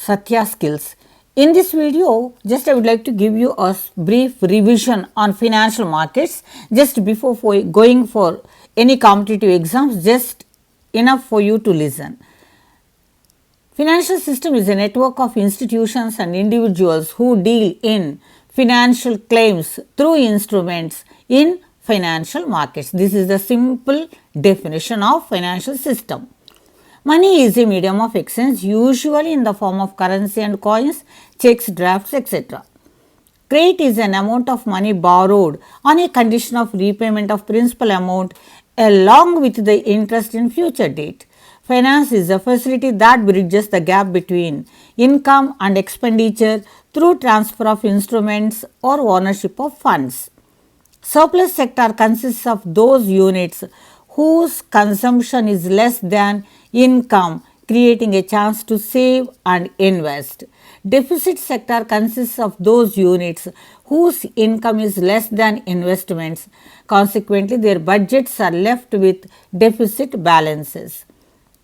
Satya skills. In this video, just I would like to give you a brief revision on financial markets just before going for any competitive exams, just enough for you to listen. Financial system is a network of institutions and individuals who deal in financial claims through instruments in financial markets. This is the simple definition of financial system. Money is a medium of exchange, usually in the form of currency and coins, checks, drafts, etc. Credit is an amount of money borrowed on a condition of repayment of principal amount along with the interest in future date. Finance is a facility that bridges the gap between income and expenditure through transfer of instruments or ownership of funds. Surplus sector consists of those units whose consumption is less than income, creating a chance to save and invest. Deficit sector consists of those units whose income is less than investments. Consequently, their budgets are left with deficit balances.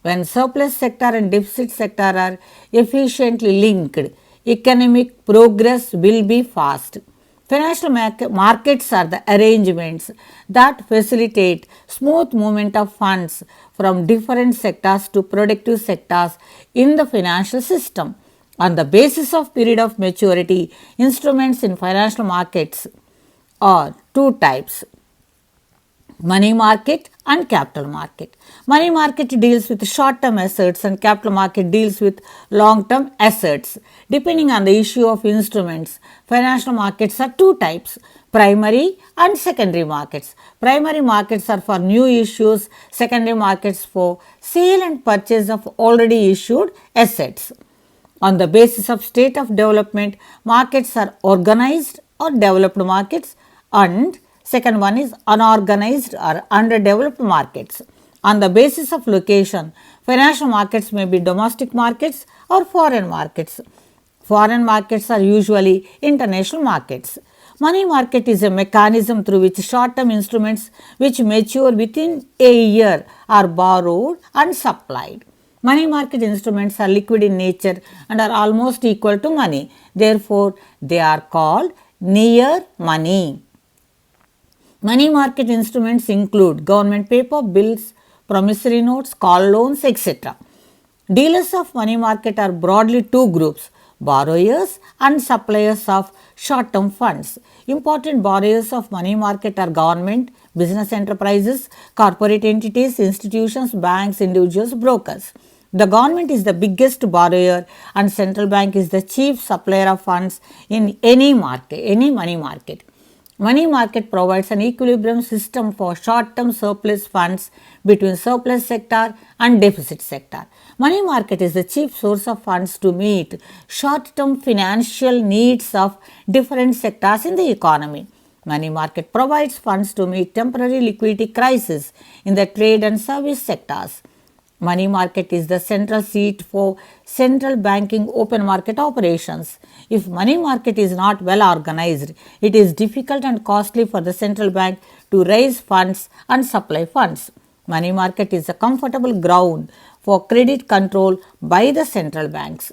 When surplus sector and deficit sector are efficiently linked, economic progress will be fast. Financial markets are the arrangements that facilitate smooth movement of funds from different sectors to productive sectors in the financial system. On the basis of period of maturity, instruments in financial markets are two types: money market and capital market. Money market deals with short term assets and capital market deals with long term assets. Depending on the issue of instruments, financial markets are two types: primary and secondary markets. Primary markets are for new issues, secondary markets for sale and purchase of already issued assets. On the basis of state of development, markets are organized or developed markets, and second one is unorganized or underdeveloped markets. On the basis of location, financial markets may be domestic markets or foreign markets. Foreign markets are usually international markets. Money market is a mechanism through which short-term instruments which mature within a year are borrowed and supplied. Money market instruments are liquid in nature and are almost equal to money. Therefore, they are called near money. Money market instruments include government paper, bills, promissory notes, call loans, etc. Dealers of money market are broadly two groups: borrowers and suppliers of short-term funds. Important borrowers of money market are government, business enterprises, corporate entities, institutions, banks, individuals, brokers. The government is the biggest borrower and central bank is the chief supplier of funds in any money market. Money market provides an equilibrium system for short-term surplus funds between surplus sector and deficit sector. Money market is the chief source of funds to meet short-term financial needs of different sectors in the economy. Money market provides funds to meet temporary liquidity crisis in the trade and service sectors. Money market is the central seat for central banking open market operations. If money market is not well organized, it is difficult and costly for the central bank to raise funds and supply funds. Money market is a comfortable ground for credit control by the central banks.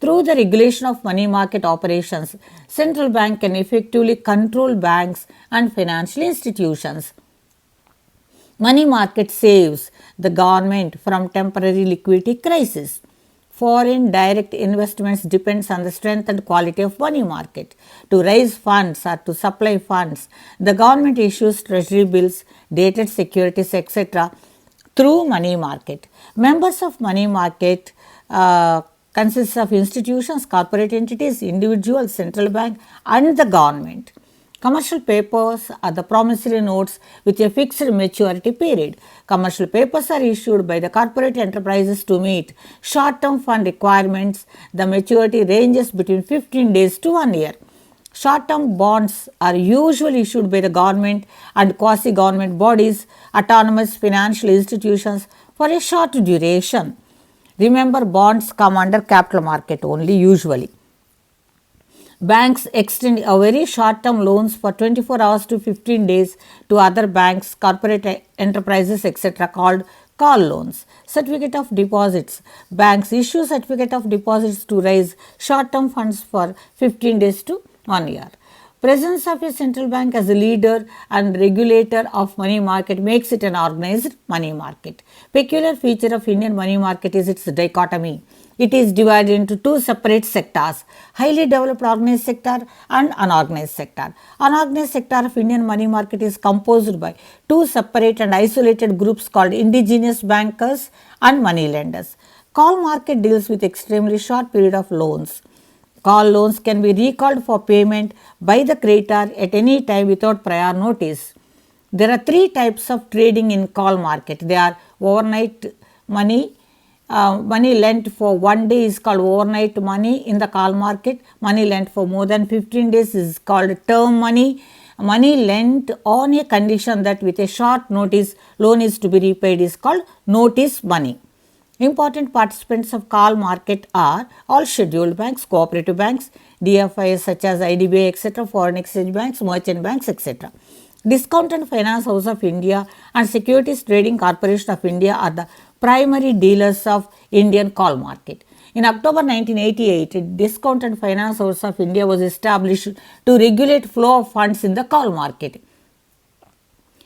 Through the regulation of money market operations, central bank can effectively control banks and financial institutions. Money market saves the government from temporary liquidity crisis. Foreign direct investments depends on the strength and quality of money market. To raise funds or to supply funds, the government issues treasury bills, dated securities, etc. through money market. Members of money market consists of institutions, corporate entities, individuals, central bank and the government. Commercial papers are the promissory notes with a fixed maturity period. Commercial papers are issued by the corporate enterprises to meet short-term fund requirements. The maturity ranges between 15 days to 1 year. Short-term bonds are usually issued by the government and quasi-government bodies, autonomous financial institutions for a short duration. Remember, bonds come under capital market only usually. Banks extend a very short-term loans for 24 hours to 15 days to other banks, corporate enterprises, etc. called Call loans, certificate of deposits. Banks issue certificate of deposits to raise short-term funds for 15 days to 1 year. Presence of a central bank as a leader and regulator of money market makes it an organized money market. Peculiar feature of Indian money market is its dichotomy. It is divided into two separate sectors, highly developed organized sector and unorganized sector. Unorganized sector of Indian money market is composed by two separate and isolated groups called indigenous bankers and money lenders. Call market deals with extremely short period of loans. Call loans can be recalled for payment by the creditor at any time without prior notice. There are three types of trading in call market. They are overnight money. Money lent for 1 day is called overnight money in the call market. Money lent for more than 15 days is called term money. Money lent on a condition that with a short notice loan is to be repaid is called notice money. Important participants of call market are all scheduled banks, cooperative banks, DFIs such as IDBI, etc., foreign exchange banks, merchant banks, etc. Discount and Finance House of India and Securities Trading Corporation of India are the primary dealers of Indian call market. In October 1988, Discount and Finance House of India was established to regulate flow of funds in the call market.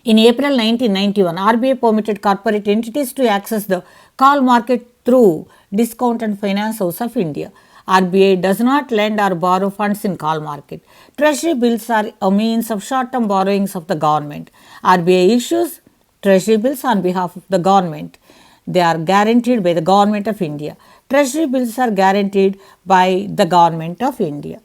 In April 1991, RBI permitted corporate entities to access the call market through Discount and Finance House of India. RBI does not lend or borrow funds in call market. Treasury bills are a means of short-term borrowings of the government. RBI issues treasury bills on behalf of the government. They are guaranteed by the government of India. Treasury bills are guaranteed by the government of India.